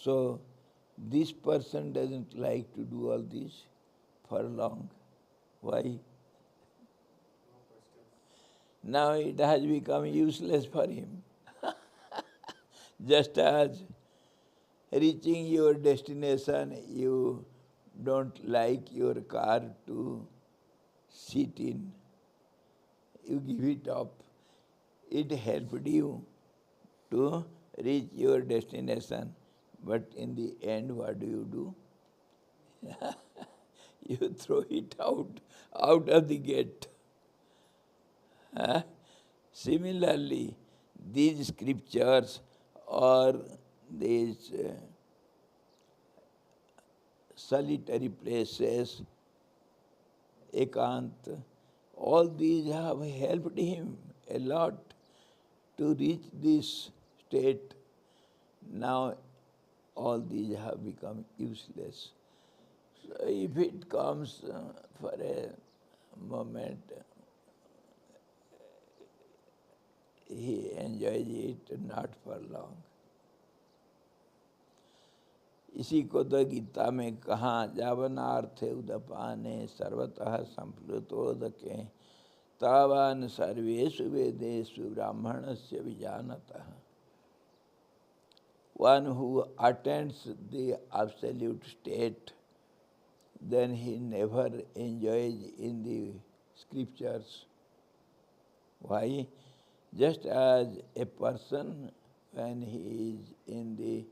So this person doesn't like to do all this for long. Why? Now it has become useless for him. Just as reaching your destination, you don't like your car to sit in, you give it up. It helped you to reach your destination, but in the end, what do? You throw it out of the gate. Huh? Similarly, these scriptures or these solitary places, ekant, all these have helped him a lot to reach this state. Now all these have become useless. So if it comes for a moment, he enjoys it, not for long. इसी को तो गीता में कहा जावनार्थे उदपाने सर्वतः संप्लुतोदके तावान सर्वेषु वेदेषु ब्राह्मणस्य विजानतः. One who attains the absolute state, then he never enjoys in the scriptures. Why? Just as a person, when he is in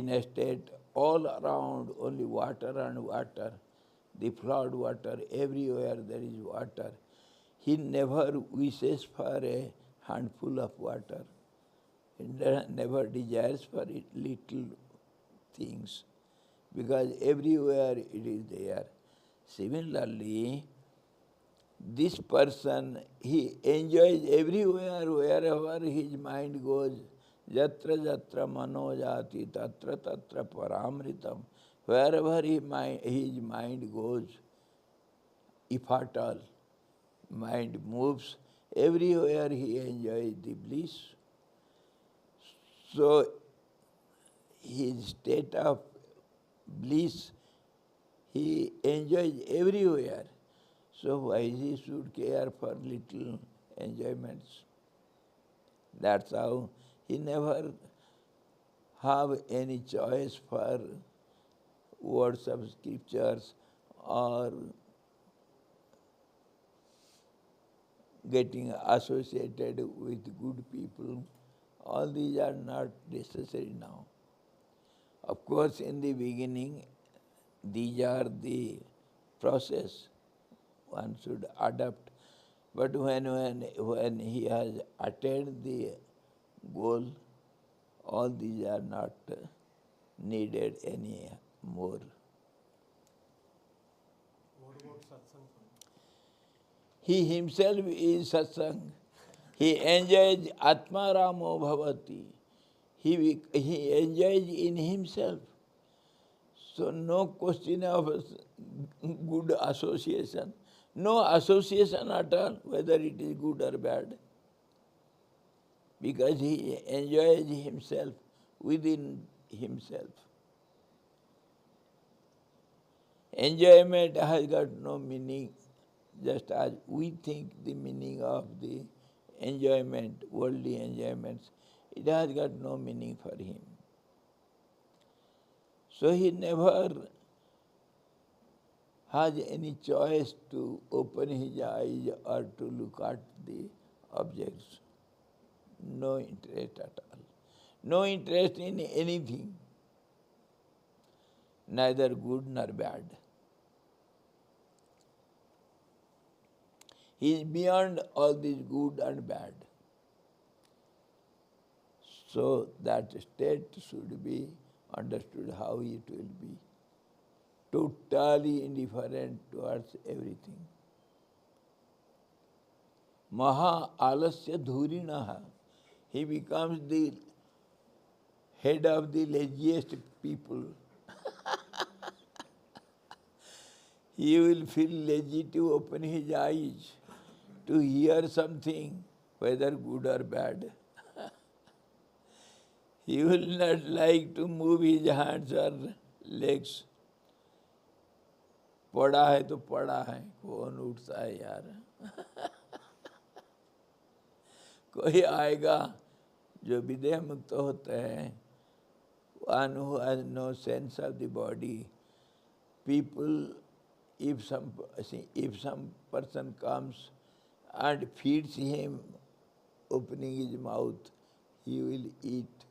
a state all around only water and water, the flood water, everywhere there is water, he never wishes for a handful of water. He never desires for it, little things, because everywhere it is there. Similarly, this person, he enjoys everywhere, wherever his mind goes. Jatra jatra mano jati tatra tatra paramritam. Wherever his mind goes, if at all mind moves, everywhere he enjoys the bliss. So his state of bliss, he enjoys everywhere. So why he should care for little enjoyments? That's how he never have any choice for words of scriptures or getting associated with good people. All these are not necessary now. Of course, in the beginning, these are the process one should adapt. But when he has attained the goal, all these are not needed any more. What about satsang? He himself is satsang. He enjoys Atma Ramo Bhavati. He enjoys in himself. So no question of good association. No association at all, whether it is good or bad. Because he enjoys himself within himself. Enjoyment has got no meaning, just as we think the meaning of the enjoyment, worldly enjoyments, it has got no meaning for him. So he never has any choice to open his eyes or to look at the objects. No interest at all. No interest in anything, neither good nor bad. He is beyond all this good and bad. So that state should be understood how it will be. Totally indifferent towards everything. Maha alasya dhurinaha. He becomes the head of the laziest people. He will feel lazy to open his eyes, to hear something, whether good or bad. He will not like to move his hands or legs. पड़ा है तो पड़ा है, कौन उठता है यार। कोई आएगा जो विदेह मुक्त होते हैं, one who has no sense of the body. People, if some person comes and feeds him, opening his mouth, he will eat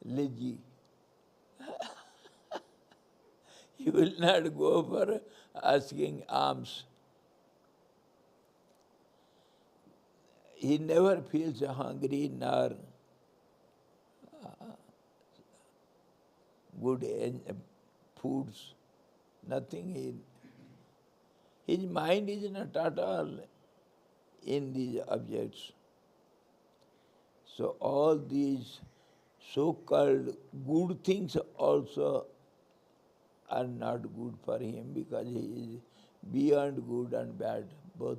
lazy. He will not go for asking alms. He never feels hungry nor good foods, nothing. His mind is not at all in these objects. So all these so-called good things also are not good for him because he is beyond good and bad, both.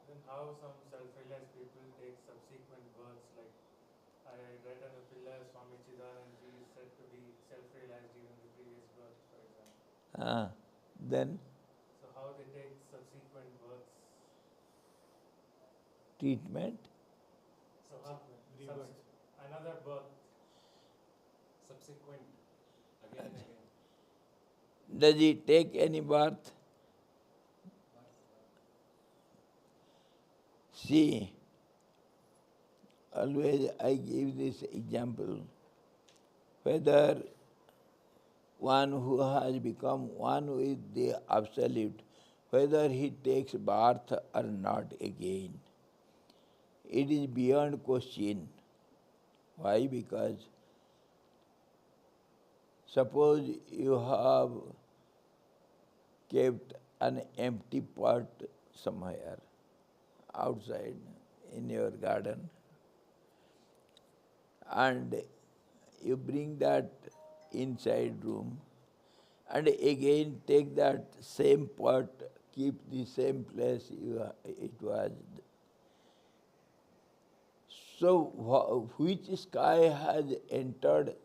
Then how some self-realized people take subsequent births, like I read in a pillar, Swami Chidananji is said to be self-realized even in the previous birth, for example. Then So how they take subsequent births? treatment. So how another birth, subsequent, again and again. Does he take any birth? See, always I give this example. Whether one who has become one with the Absolute, whether he takes birth or not again, it is beyond question. Why? Because suppose you have kept an empty pot somewhere outside in your garden, and you bring that inside room and again take that same pot, keep the same place it was. So which sky has entered,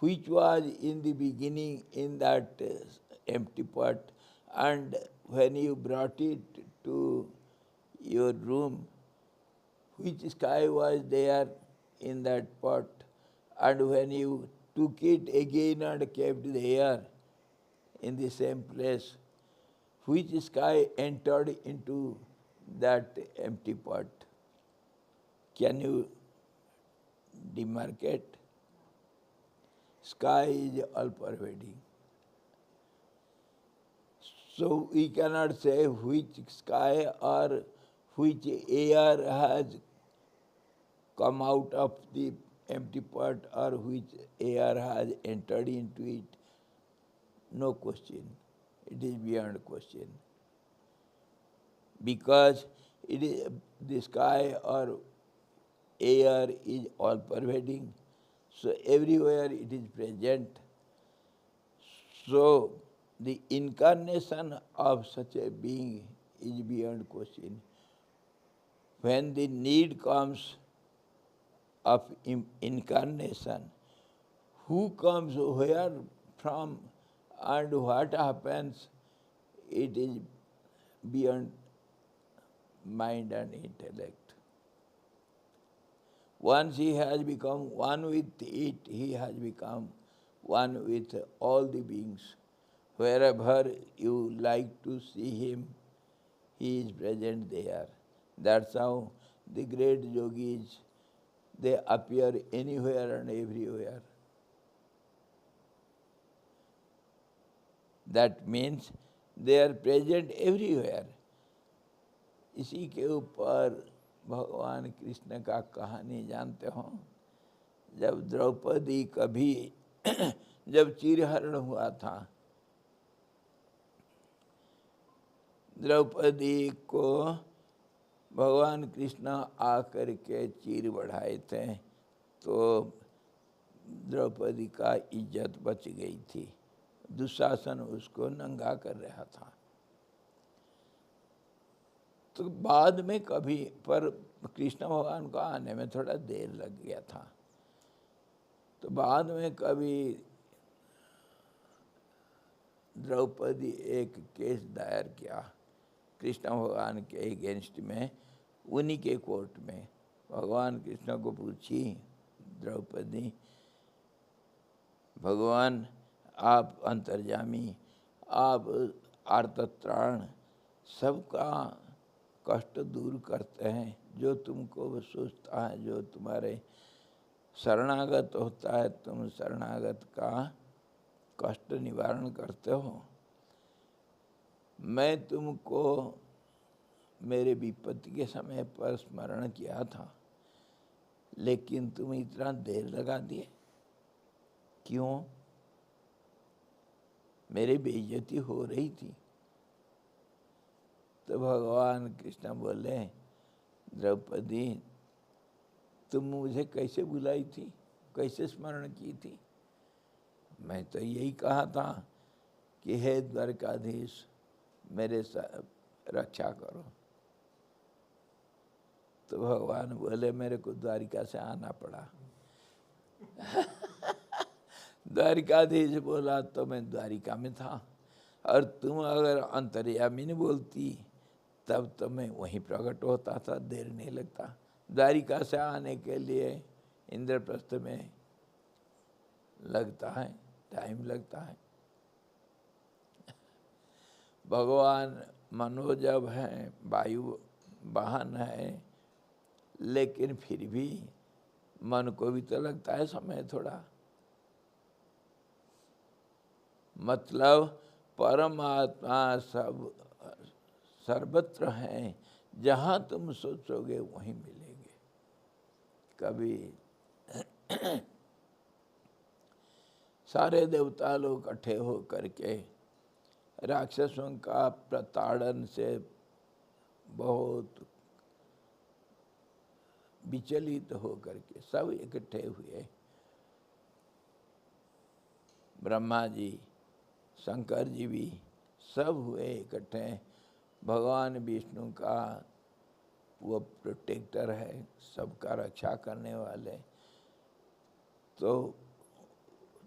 which was in the beginning in that empty pot, and when you brought it to your room, which sky was there in that pot, and when you took it again and kept there in the same place, which sky entered into that empty pot? Can you demarcate? Sky is all-pervading. So we cannot say which sky or which air has come out of the empty pot or which air has entered into it. No question. It is beyond question. Because it is the sky or air is all pervading, so everywhere it is present. So the incarnation of such a being is beyond question. When the need comes of incarnation, who comes where from and what happens, it is beyond mind and intellect. Once he has become one with it, he has become one with all the beings. Wherever you like to see him, he is present there. That's how the great yogis, they appear anywhere and everywhere. That means they are present everywhere. इसी के ऊपर भगवान कृष्ण का कहानी जानते हो, जब द्रौपदी कभी जब चीरहरण हुआ था, द्रौपदी को भगवान कृष्ण आकर के चीर बढ़ाए थे, तो द्रौपदी का इज्जत बच गई थी। दुशासन उसको नंगा कर रहा था। तो बाद में कभी, पर कृष्ण भगवान को आने में थोड़ा देर लग गया था। तो बाद में कभी द्रौपदी एक केस दायर किया कृष्ण भगवान के अगेंस्ट में, उन्हीं के कोर्ट में। भगवान कृष्ण को पूछी द्रौपदी, भगवान आप अंतर्यामी, आप आर्तत्राण, सबका कष्ट दूर करते हैं। जो तुमको सोचता है, जो तुम्हारे शरणागत होता है, तुम शरणागत का कष्ट निवारण करते हो। मैं तुमको मेरे विपत्ति के समय पर स्मरण किया था, लेकिन तुम इतना देर लगा दिए, क्यों? मेरी बेइज्जती हो रही थी। तो भगवान कृष्ण बोले, द्रौपदी तुम मुझे कैसे बुलाई थी, कैसे स्मरण की थी? मैं तो यही कहा था कि हे द्वारकाधीश, मेरे रक्षा करो। तो भगवान बोले, मेरे को द्वारिका से आना पड़ा। द्वारिकाधीश बोला तो मैं द्वारिका में था, और तुम अगर अंतर्यामी नहीं बोलती तब तो मैं वहीं प्रकट होता था, देर नहीं लगता। द्वारिका से आने के लिए इंद्रप्रस्थ में लगता है, टाइम लगता है। भगवान मनोजव है, वायु वाहन है, लेकिन फिर भी मन को भी तो लगता है समय थोड़ा। मतलब परमात्मा सब सर्वत्र हैं, जहाँ तुम सोचोगे वहीं मिलेंगे। कभी सारे देवता लोग इकट्ठे हो करके राक्षसों का प्रताड़न से बहुत विचलित हो करके सब इकट्ठे हुए। ब्रह्मा जी, शंकर जी भी सब हुए इकट्ठे। भगवान विष्णु का वो प्रोटेक्टर है, सबका रक्षा करने वाले। तो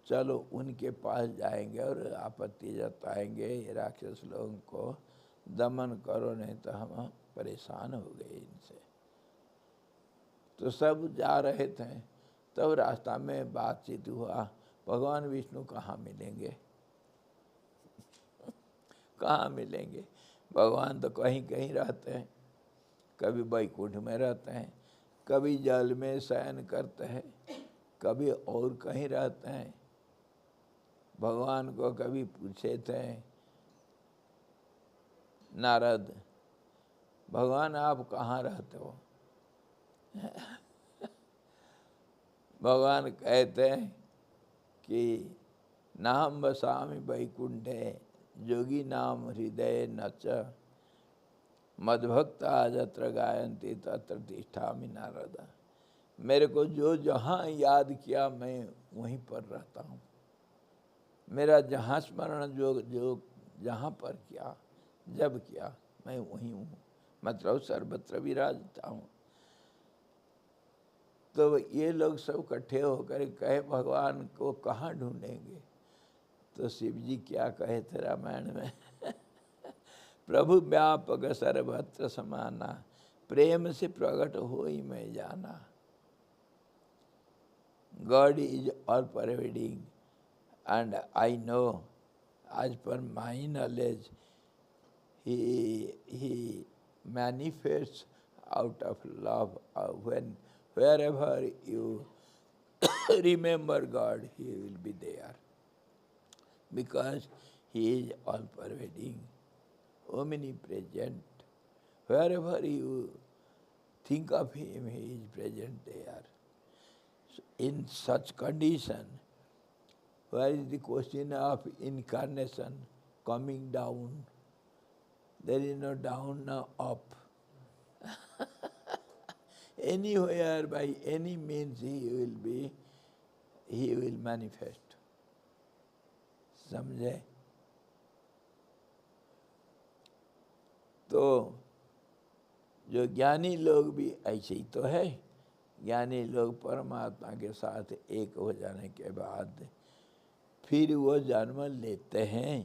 चलो उनके पास जाएंगे और आपत्ति जताएंगे, ये राक्षस लोगों को दमन करो, नहीं तो हम परेशान हो गए इनसे। तो सब जा रहे थे, तब रास्ता में बातचीत हुआ, भगवान विष्णु कहाँ मिलेंगे? कहाँ मिलेंगे? भगवान तो कहीं कहीं रहते हैं, कभी वैकुंठ में रहते हैं, कभी जल में शयन करते हैं, कभी और कहीं रहते हैं। भगवान को कभी पूछे थे नारद, भगवान आप कहाँ रहते हो? भगवान कहते हैं कि नाम बसामि वैकुंठे जोगी नाम हृदय नच मद्भक्ता जत्र गायन्ति तत्र तिष्ठामि नारद। मेरे को जो जहाँ याद किया मैं वहीं पर रहता हूँ। मेरा जहाँ स्मरण जो जहाँ पर किया, जब किया, मैं वहीं हूँ, मतलब सर्वत्र विराजता हूँ। तो ये लोग सब इकट्ठे होकर कहे भगवान को कहाँ ढूंढेंगे? तो शिव जी क्या कहे थे रामायण में? प्रभु व्यापक सर्वत्र समाना, प्रेम से प्रकट हो ही मैं जाना। God is all pervading, and I know, as per my knowledge, He manifests out of love. Wherever you remember God, He will be there, because He is all pervading, omnipresent. Wherever you think of Him, He is present there. In such condition, where is the question of incarnation coming down? There is no down, no up. Anywhere, by any means, he will manifest. समझे? तो जो ज्ञानी लोग भी ऐसे ही तो है। ज्ञानी लोग परमात्मा के साथ एक हो जाने के बाद फिर वो जन्म लेते हैं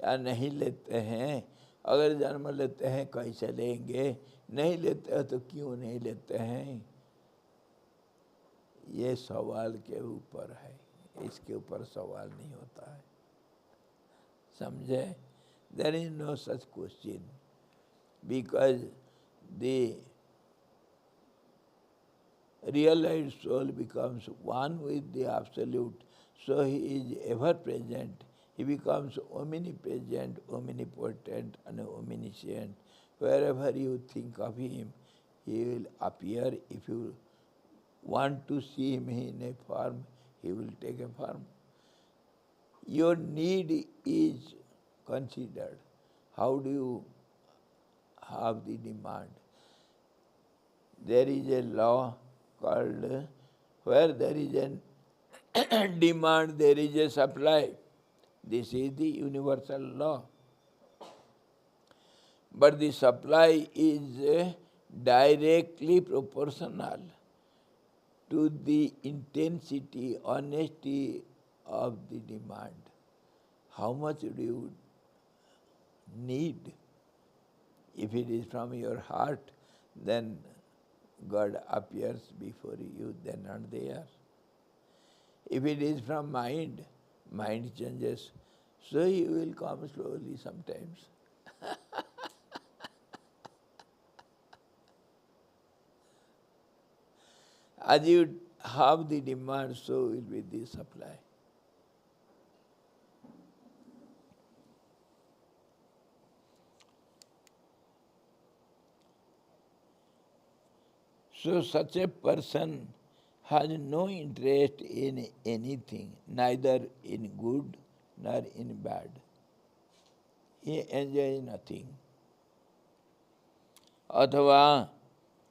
या नहीं लेते हैं। अगर जन्म लेते हैं कैसे लेंगे, नहीं लेते हैं तो क्यों नहीं लेते हैं, ये सवाल के ऊपर है, इसके ऊपर सवाल नहीं होता है। समझे? There is no such question, because the realized soul becomes one with the absolute, so he is ever present. He becomes omnipresent, omnipotent, and omniscient. Wherever you think of him, he will appear. If you want to see him in a form, he will take a form. Your need is considered. How do you have the demand? There is a law called, where there is a demand, there is a supply. This is the universal law. But the supply is directly proportional to the intensity, honesty of the demand. How much do you need? If it is from your heart, then God appears before you then and there. If it is from mind, mind changes. So he will come slowly sometimes. As you have the demand, so will be the supply. So such a person has no interest in anything, neither in good nor in bad. He enjoys nothing. अथवा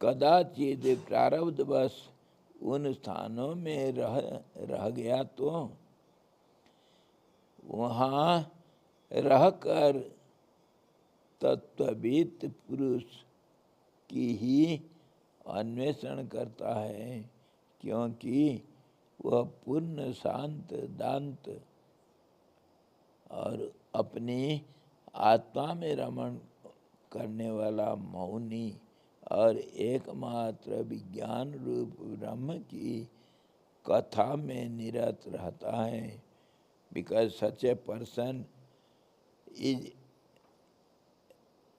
कदाचित प्रारब्धवश उन स्थानों में रह गया तो वहाँ रहकर तत्वविद पुरुष की ही अन्वेषण करता है, क्योंकि वह पूर्ण शांत दांत और अपनी आत्मा में रमण करने वाला मौनी और एकमात्र विज्ञान रूप ब्रह्म की कथा में निरत रहता है। Because such a person is,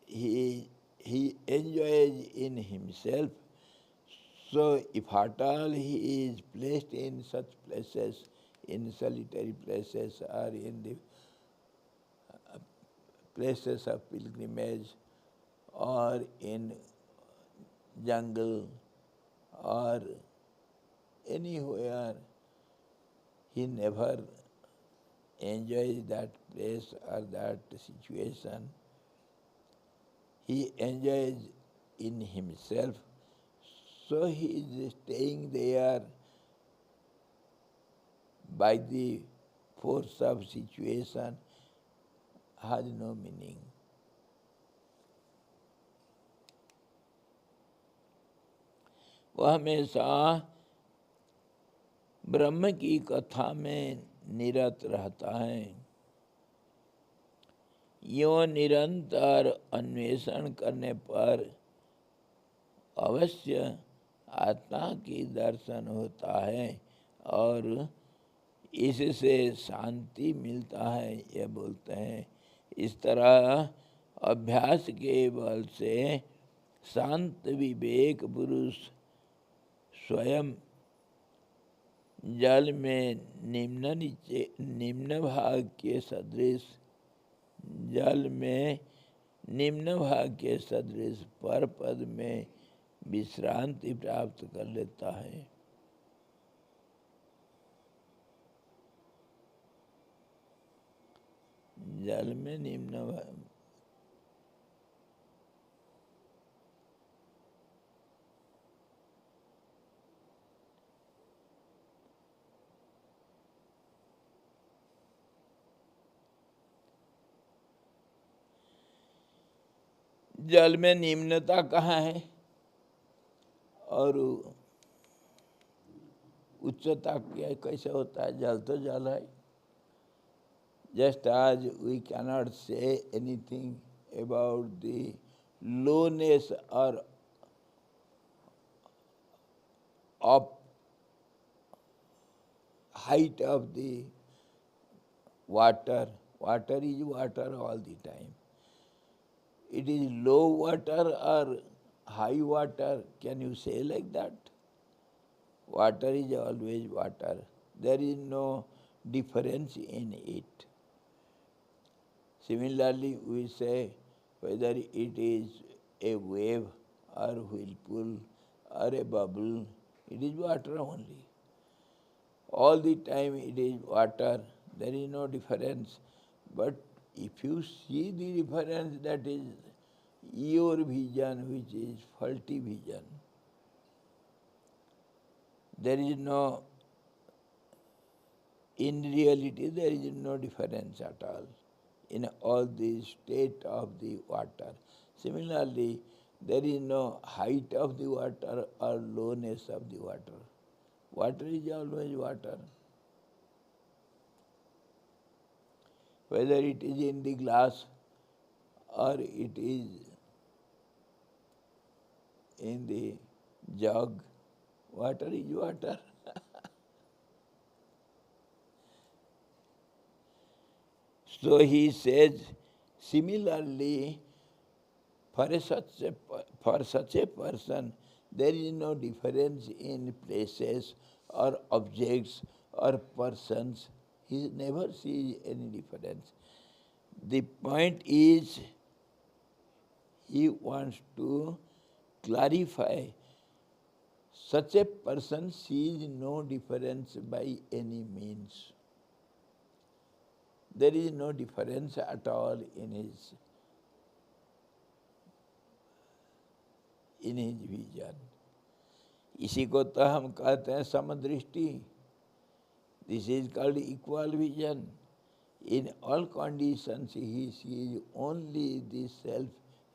he enjoys in himself. So if at all he is placed in such places, in solitary places or in the places of pilgrimage or in jungle or anywhere, he never enjoys that place or that situation. He enjoys in himself, so he is staying there by the force of situation, has no meaning. वह हमेशा ब्रह्म की कथा में निरत रहता है। यो निरंतर अन्वेषण करने पर अवश्य आत्मा की दर्शन होता है और इससे शांति मिलता है, यह बोलते हैं। इस तरह अभ्यास के बल से शांत विवेक पुरुष स्वयं जल में निम्न भाग के सदृश, जल में निम्न भाग के सदृश पर पद में विश्रांति प्राप्त कर लेता है। जल में निम्न भाग, जल में निम्नता कहाँ है? और उच्चता क्या कैसे होता है? जल तो जल है. Just as we cannot say anything about the lowness or of height of the water. Water is water all the time. It is low water or high water. Can you say like that? Water is always water. There is no difference in it. Similarly, we say whether it is a wave or whirlpool or a bubble, it is water only. All the time it is water, there is no difference. But if you see the difference, that is your vision, which is faulty vision. There is no, in reality, there is no difference at all in all the state of the water. Similarly, there is no height of the water or lowness of the water. Water is always water. Whether it is in the glass or it is in the jug, water is water. So he says, similarly, for such a person, there is no difference in places or objects or persons. He never sees any difference. The point is, he wants to clarify, such a person sees no difference by any means. There is no difference at all in his vision. इसी को तो हम कहते हैं समदृष्टि. This is called equal vision. In all conditions he sees only the self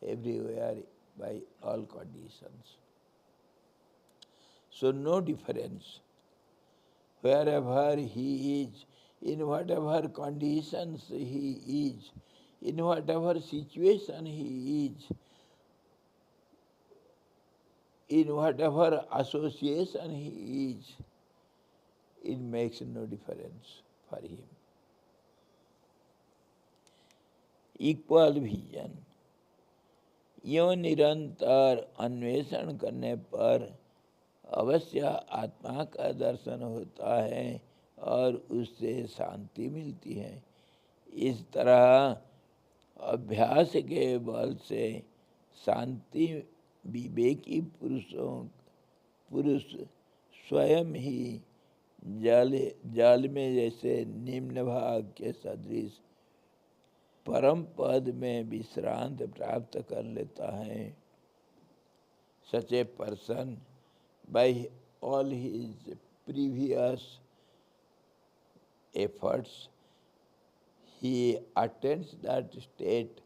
everywhere by all conditions. So no difference. Wherever he is, in whatever conditions he is, in whatever situation he is, in whatever association he is, it makes no difference for him. Equal vision. यो निरंतर अन्वेषण करने पर अवश्य आत्मा का दर्शन होता है और उससे शांति मिलती है. इस तरह अभ्यास के बल से शांति विवेकी पुरुष स्वयं ही जल में जैसे निम्न भाग के सदृश परम पद में विश्रांत प्राप्त कर लेता है. Such a person, by all his previous efforts, he attains that state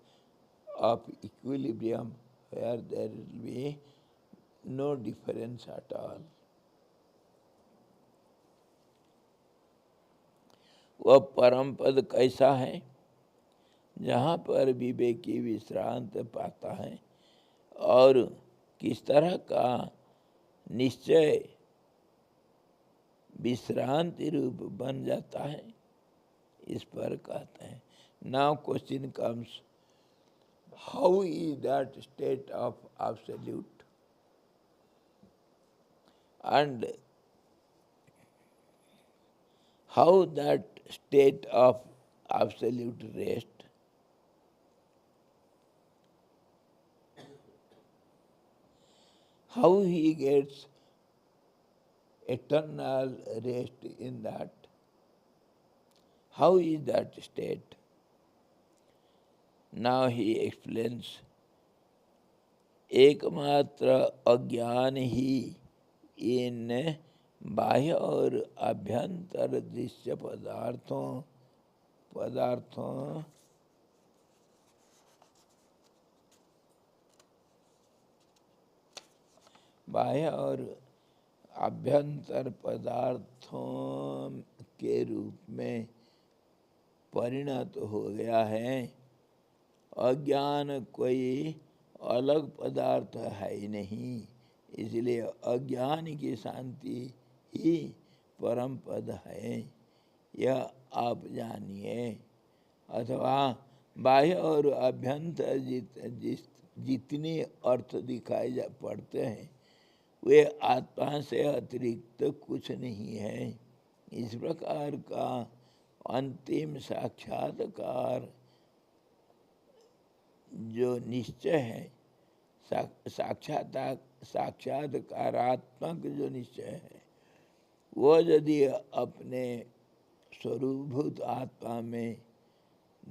of equilibrium where there will be no difference at all. वह परम पद कैसा है? जहाँ पर विवेकी विश्रांत पाता है और किस तरह का निश्चय विश्रांति रूप बन जाता है, इस पर कहते हैं. Now question comes, how is that state of absolute and how that state of absolute rest? How he gets eternal rest in that? How is that state? Now he explains, एकमात्र अज्ञान ही इन बाह्य और अभ्यंतर दृश्य पदार्थों बाह्य और आभ्यंतर पदार्थों के रूप में परिणत हो गया है। अज्ञान कोई अलग पदार्थ है ही नहीं, इसलिए अज्ञान की शांति ही परम पद है, यह आप जानिए। अथवा बाह्य और अभ्यंतर जितने अर्थ दिखाई पड़ते हैं वे आत्मा से अतिरिक्त कुछ नहीं है। इस प्रकार का अंतिम साक्षात्कार जो निश्चय है, साक्षात्कारात्मक जो निश्चय है, वो यदि अपने स्वरूपभूत आत्मा में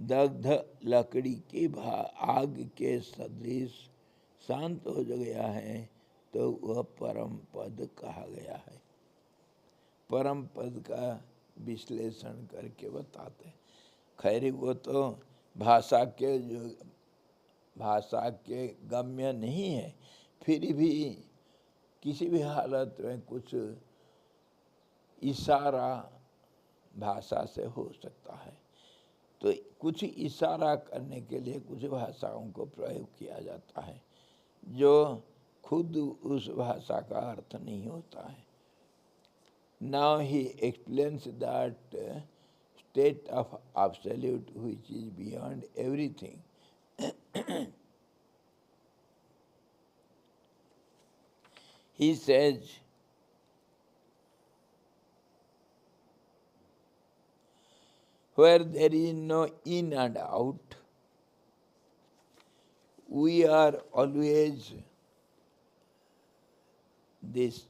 दग्ध लकड़ी की आग के सदृश शांत हो गया है तो वह परम पद कहा गया है। परम पद का विश्लेषण करके बताते हैं। खैर वो तो भाषा के गम्य नहीं है, फिर भी किसी भी हालत में कुछ इशारा भाषा से हो सकता है, तो कुछ इशारा करने के लिए कुछ भाषाओं को प्रयोग किया जाता है जो खुद उस भाषा का अर्थ नहीं होता है। Now he explains that state of absolute which is beyond everything. He says, where there is no in and out, we are always, these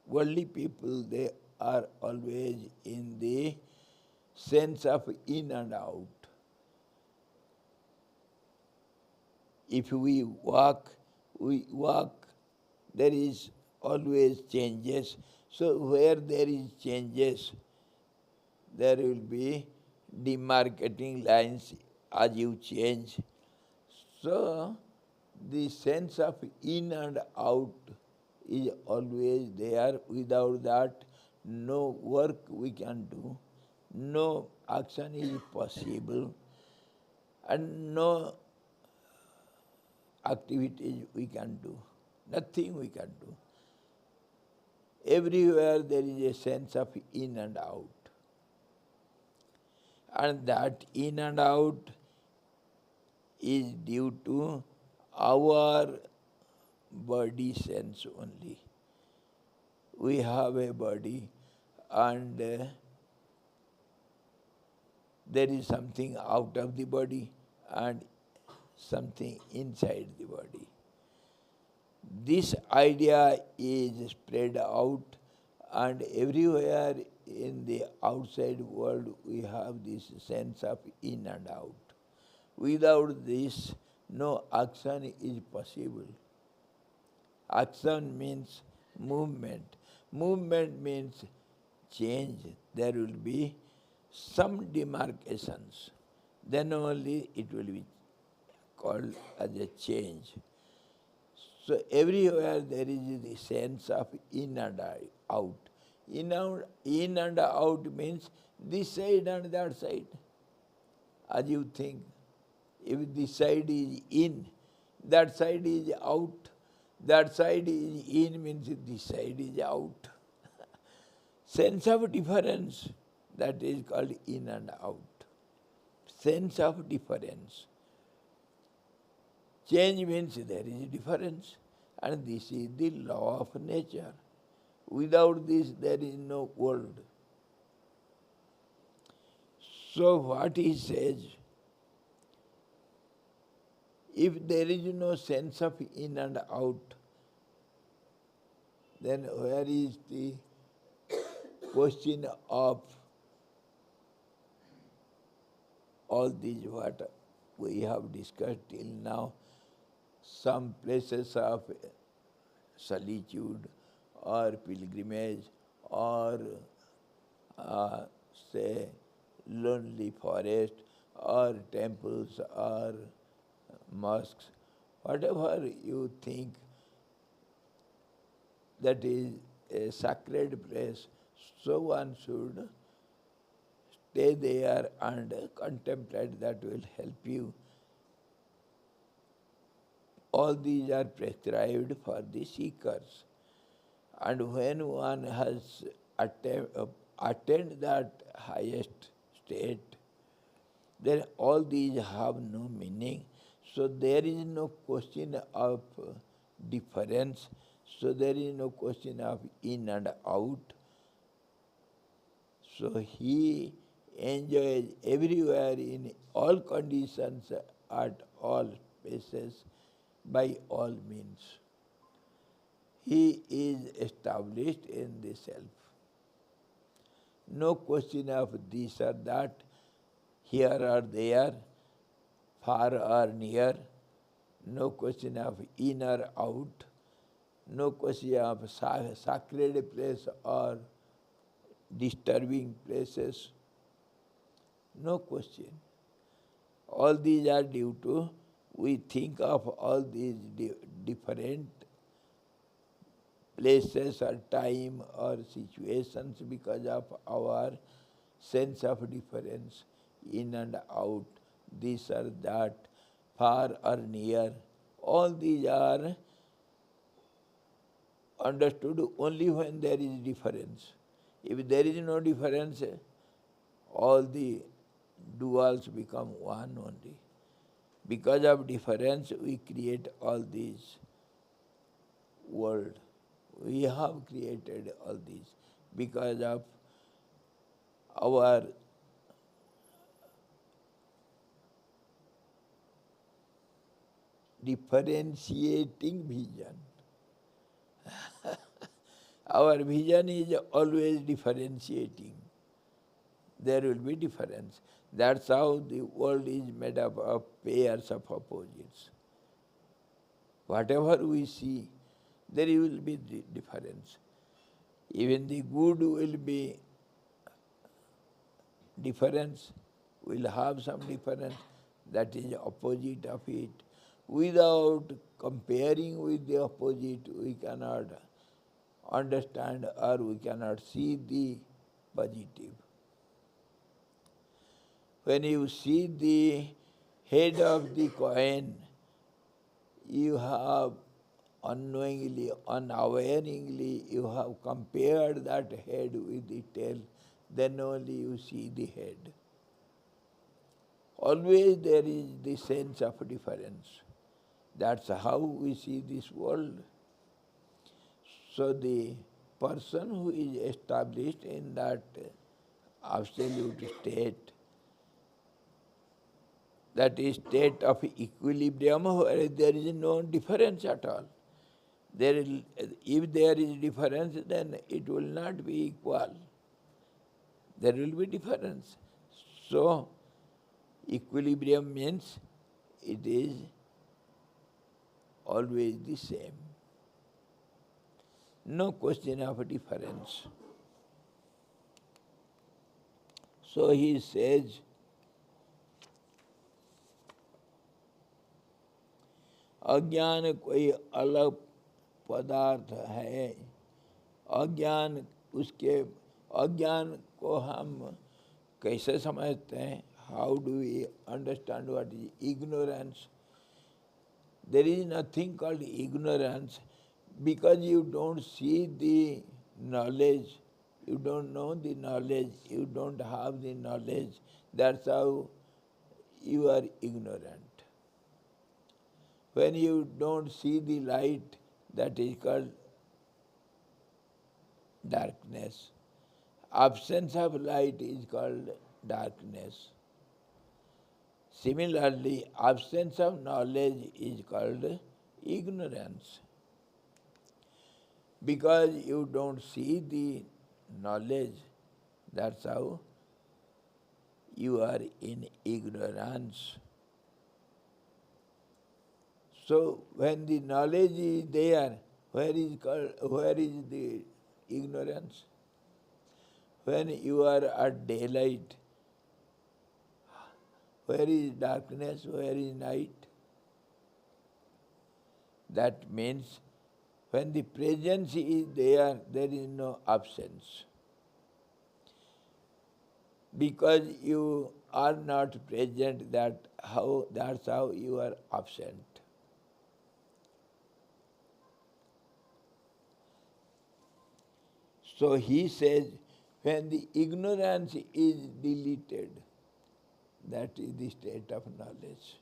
worldly people, they are always in the sense of in and out. If we walk, there is always changes. So where there is changes, there will be demarcating lines as you change. So the sense of in and out is always there. Without that, no work we can do, no action is possible, and no activities we can do. Nothing we can do. Everywhere there is a sense of in and out. And that in and out is due to our body sense only. We have a body and there is something out of the body and something inside the body. This idea is spread out, and everywhere in the outside world we have this sense of in and out. Without this, no action is possible. Action means movement. Movement means change. There will be some demarcations. Then only it will be called as a change. So everywhere there is the sense of in and out. In and out means this side and that side. As you think, if this side is in, that side is out. That side is in means this side is out. Sense of difference, that is called in and out. Sense of difference. Change means there is a difference, and this is the law of nature. Without this, there is no world. So what he says, if there is no sense of in and out, then where is the question of all these what we have discussed till now? Some places of solitude or pilgrimage or say lonely forest or temples or mosques, whatever you think, that is a sacred place, so one should stay there and contemplate. That will help you. All these are prescribed for the seekers. And when one has attained that highest state, then all these have no meaning. So there is no question of difference. So there is no question of in and out. So he enjoys everywhere in all conditions at all places by all means. He is established in the self. No question of this or that, here or there, far or near. No question of in or out. No question of sacred place or disturbing places. No question. All these are due to, we think of all these different places or time or situations because of our sense of difference, in and out, this or that, far or near. All these are understood only when there is difference. If there is no difference, all the duals become one only. Because of difference, we create all these world. We have created all these because of our differentiating vision. Our vision is always differentiating. There will be difference. That's how the world is made up of pairs of opposites. Whatever we see, there will be the difference. Even the good will be difference, will have some difference, that is opposite of it. Without comparing with the opposite, we cannot understand or we cannot see the positive. When you see the head of the coin, you have unknowingly, unawareingly, you have compared that head with the tail, then only you see the head. Always there is the sense of difference. That's how we see this world. So the person who is established in that absolute state, that is state of equilibrium where there is no difference at all. If there is difference, then it will not be equal. There will be difference. So, equilibrium means it is always the same. No question of difference. So he says, अज्ञान कोई अलग पदार्थ है, अज्ञान उसके अज्ञान को हम कैसे समझते हैं? How do we understand what is ignorance? There is nothing called ignorance because you don't see the knowledge, you don't know the knowledge, you don't have the knowledge. That's how you are ignorant. When you don't see the light, that is called darkness. Absence of light is called darkness. Similarly, absence of knowledge is called ignorance. Because you don't see the knowledge, that's how you are in ignorance. So when the knowledge is there, where is the ignorance? When you are at daylight, where is darkness, where is night? That means When the presence is there, there is no absence. Because you are not present, that's how you are absent. So he says, when the ignorance is deleted, that is the state of knowledge.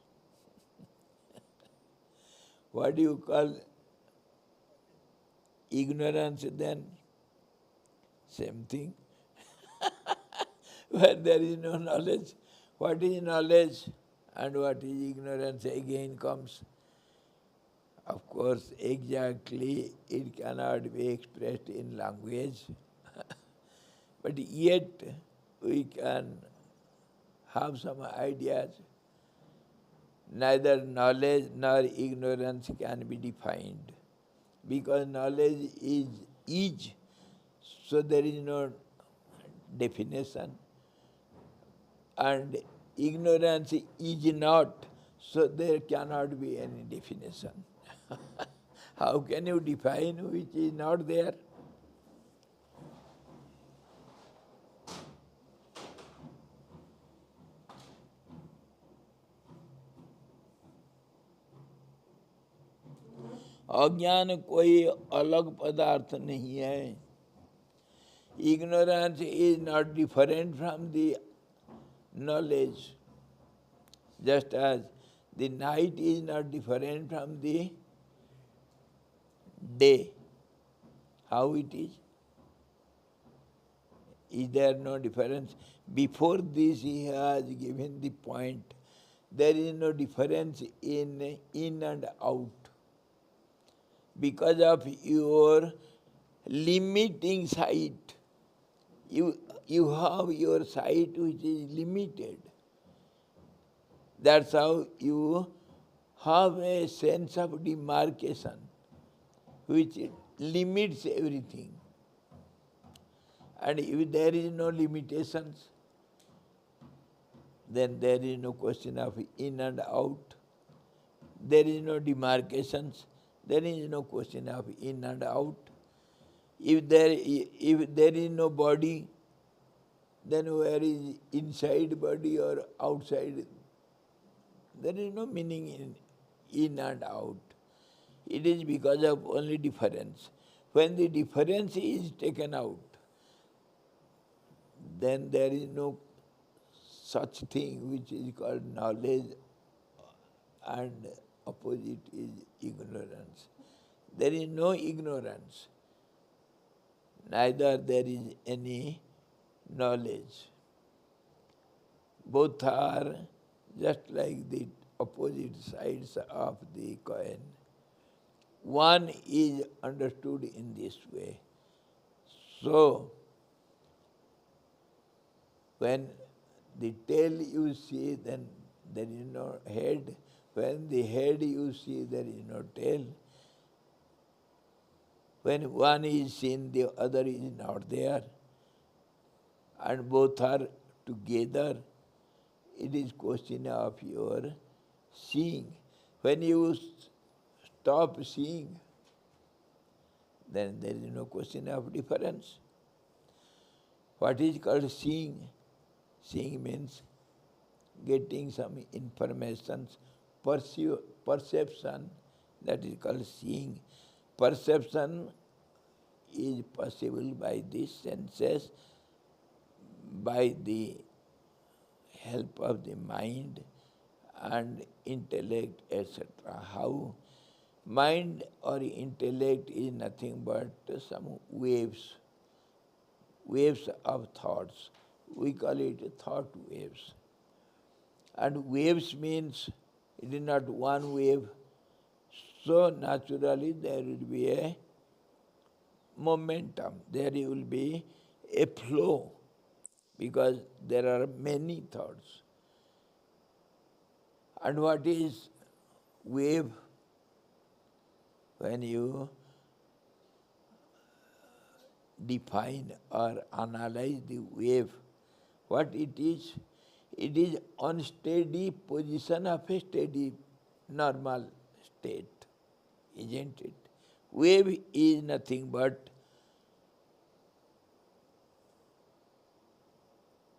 What do you call ignorance then? Same thing. When there is no knowledge, what is knowledge and what is ignorance again comes. Of course, exactly it cannot be expressed in language, but yet we can have some ideas. Neither knowledge nor ignorance can be defined, because knowledge is, so there is no definition, and ignorance is not, so there cannot be any definition. How can you define which is not there? अज्ञान कोई अलग पदार्थ नहीं है. Ignorance is not different from the knowledge, just as the night is not different from the day. How it is? Is there no difference? Before this he has given the point. There is no difference in and out. Because of your limiting sight, you have your sight which is limited. That's how you have a sense of demarcation which limits everything. And if there is no limitations, then there is no question of in and out. There is no demarcations, there is no question of in and out. If there is no body, then where is inside body or outside? There is no meaning in and out. It is because of only difference. When the difference is taken out, then there is no such thing which is called knowledge, and opposite is ignorance. There is no ignorance, neither there is any knowledge. Both are just like the opposite sides of the coin. One is understood in this way. So, when the tail you see, then there is no head. When the head you see, there is no tail. When one is seen, the other is not there, and both are together. It is question of your seeing. When you stop seeing, then there is no question of difference. What is called seeing? Seeing means getting some information, perception, that is called seeing. Perception is possible by the senses, by the help of the mind and intellect, etc. How? Mind or intellect is nothing but some waves of thoughts. We call it thought waves. And waves means it is not one wave. So naturally there will be a momentum, there will be a flow, because there are many thoughts. And what is wave? When you define or analyze the wave, what it is unsteady position of a steady normal state, isn't it? Wave is nothing but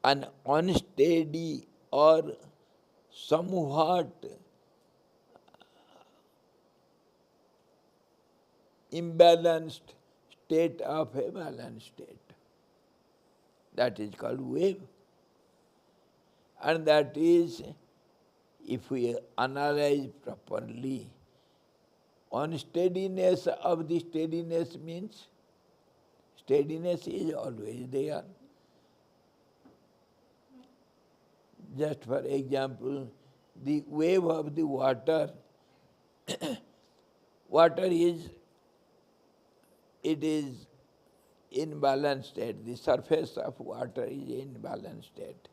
an unsteady or somewhat imbalanced state of a balanced state. That is called wave. And that is, if we analyze properly, unsteadiness of the steadiness means steadiness is always there. Just for example, the wave of the water, water is, it is in balanced state. The surface of water is in balanced state.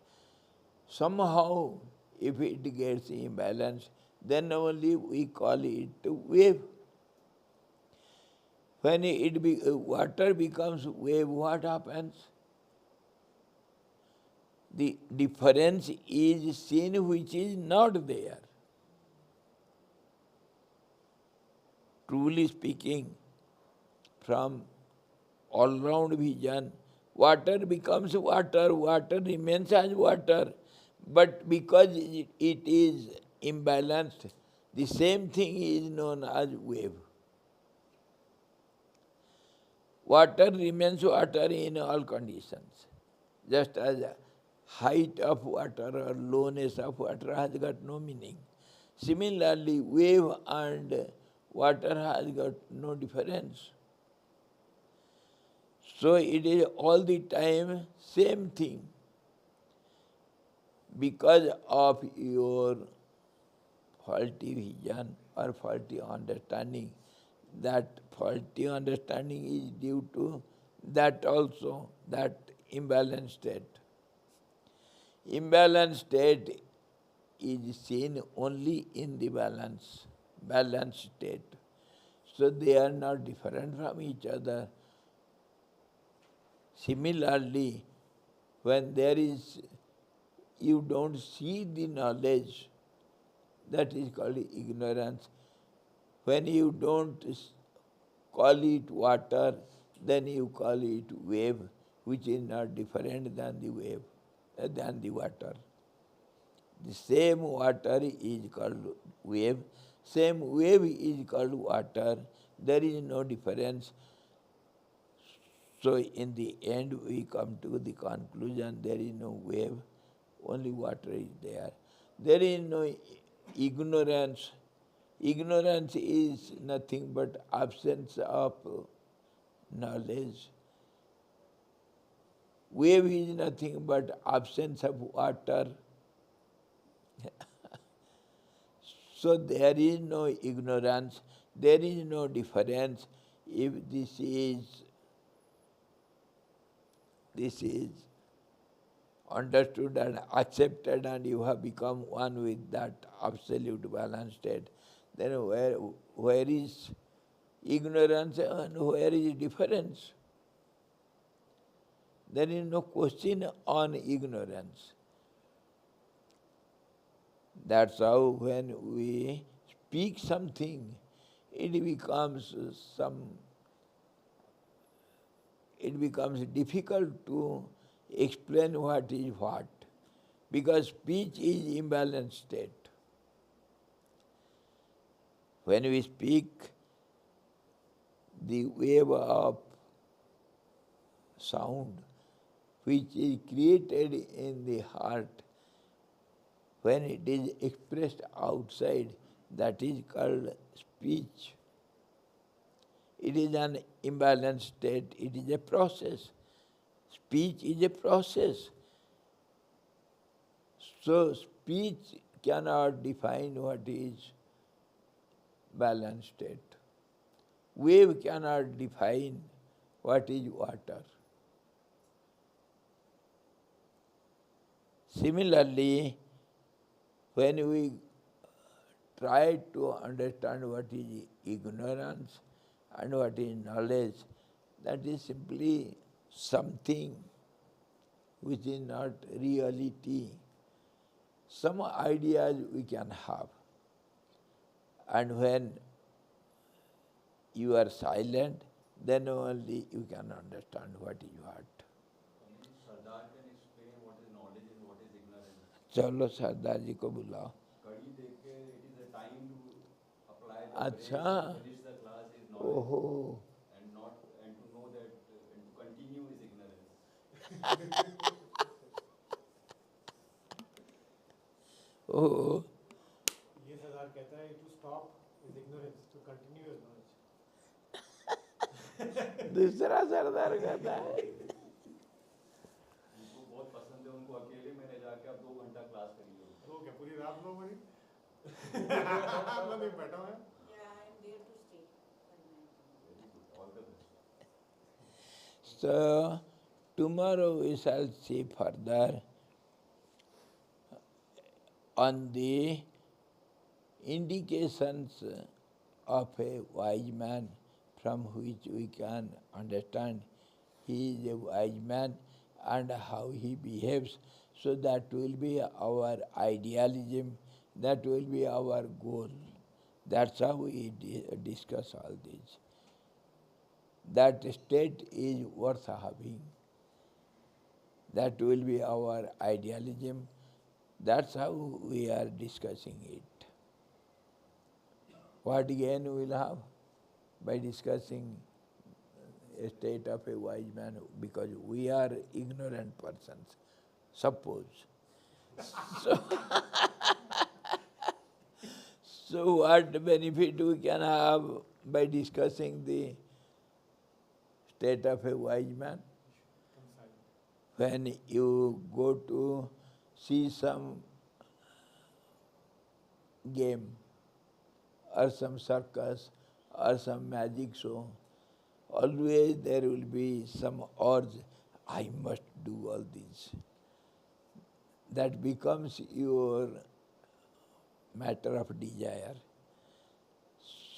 Somehow, if it gets imbalanced, then only we call it wave. When water becomes wave, what happens? The difference is seen which is not there. Truly speaking, from all-round vision, water becomes water, water remains as water, but because it is imbalanced, the same thing is known as wave. Water remains water in all conditions, just as height of water or lowness of water has got no meaning. Similarly, wave and water has got no difference. So it is all the time same thing. Because of your faulty vision or faulty understanding, that faulty understanding is due to that also, that imbalanced state. Imbalanced state is seen only in the balanced state. So they are not different from each other. Similarly, when there is, you don't see the knowledge, that is called ignorance. When you don't call it water, then you call it wave, which is not different than the wave, than the water. The same water is called wave, same wave is called water. There is no difference. So in the end we come to the conclusion there is no wave, only water is there. There is no ignorance. Ignorance is nothing but absence of knowledge. Wave is nothing but absence of water. So there is no ignorance, there is no difference. If this is understood and accepted and you have become one with that absolute balanced state, then where is ignorance and where is difference? There is no question on ignorance. That's how when we speak something, it becomes difficult to explain what is what, because speech is imbalanced state. When we speak, the wave of sound which is created in the heart, when it is expressed outside, that is called speech. It is an imbalanced state, it is a process. Speech is a process. So speech cannot define what is balanced state. Wave cannot define what is water. Similarly, when we try to understand what is ignorance and what is knowledge, that is simply something which is not reality. Some ideas we can have. And when you are silent, then only you can understand what is what. Sardar can explain what is knowledge and what is ignorance. चलो सरदार जी को बुलाओ. घड़ी देख के it is a time to apply the अच्छा. brakes and finish the class is knowledge. ओहो. And not and to know that and to continue is ignorance. ओहो. ये सरदार कहता है to stop is ignorance, to continue is knowledge. दूसरा सरदार कहता है. उनको बहुत पसंद है, उनको अकेले में ले जाके आप 2 घंटा क्लास करिए. तो क्या पूरी रात लो मेरी? मतलब बैठा हुआ है. Yeah, I am there to stay. Very good, all the best. So tomorrow we shall see further on the indications of a wise man from which we can understand he is a wise man and how he behaves. So that will be our idealism, that will be our goal. That's how we discuss all this. That state is worth having. That will be our idealism. That's how we are discussing it. What gain we will have by discussing a state of a wise man, because we are ignorant persons, suppose. So what benefit we can have by discussing the state of a wise man? When you go to see some game or some circus or some magic show, always there will be some urge, I must do all this. That becomes your matter of desire.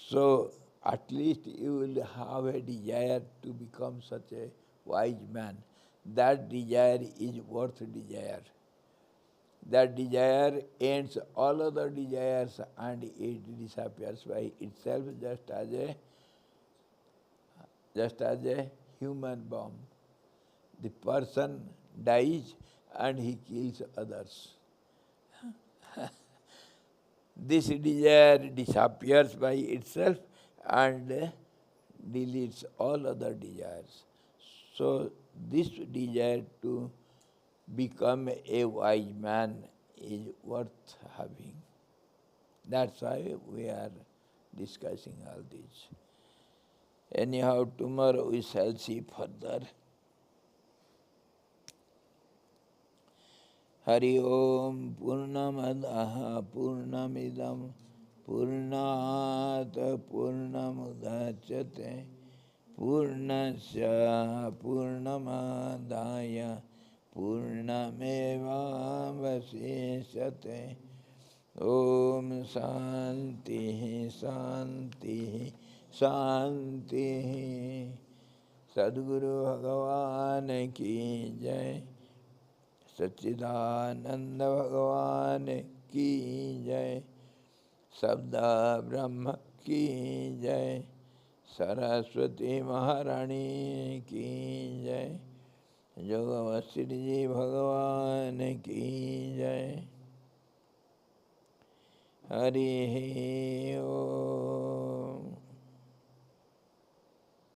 So at least you will have a desire to become such a wise man. That desire is worth desire. That desire ends all other desires and it disappears by itself, just as a human bomb. The person dies and he kills others. This desire disappears by itself and deletes all other desires. So this desire to become a wise man is worth having. That's why we are discussing all this. Anyhow, tomorrow we shall see further. Hari Om Purnamadaha Purnamidam Purnat Purnamudachyate Purnasya Purnamadaya Purnameva Vasisthate. Om Shanti Shanti Shanti. Sadguru Bhagavan ki jai. सच्चिदानंद भगवान की जय. शब्दा ब्रह्म की जय. सरस्वती महारानी की जय. जोग वशिष्ठ जी भगवान की जय. हरि ओम.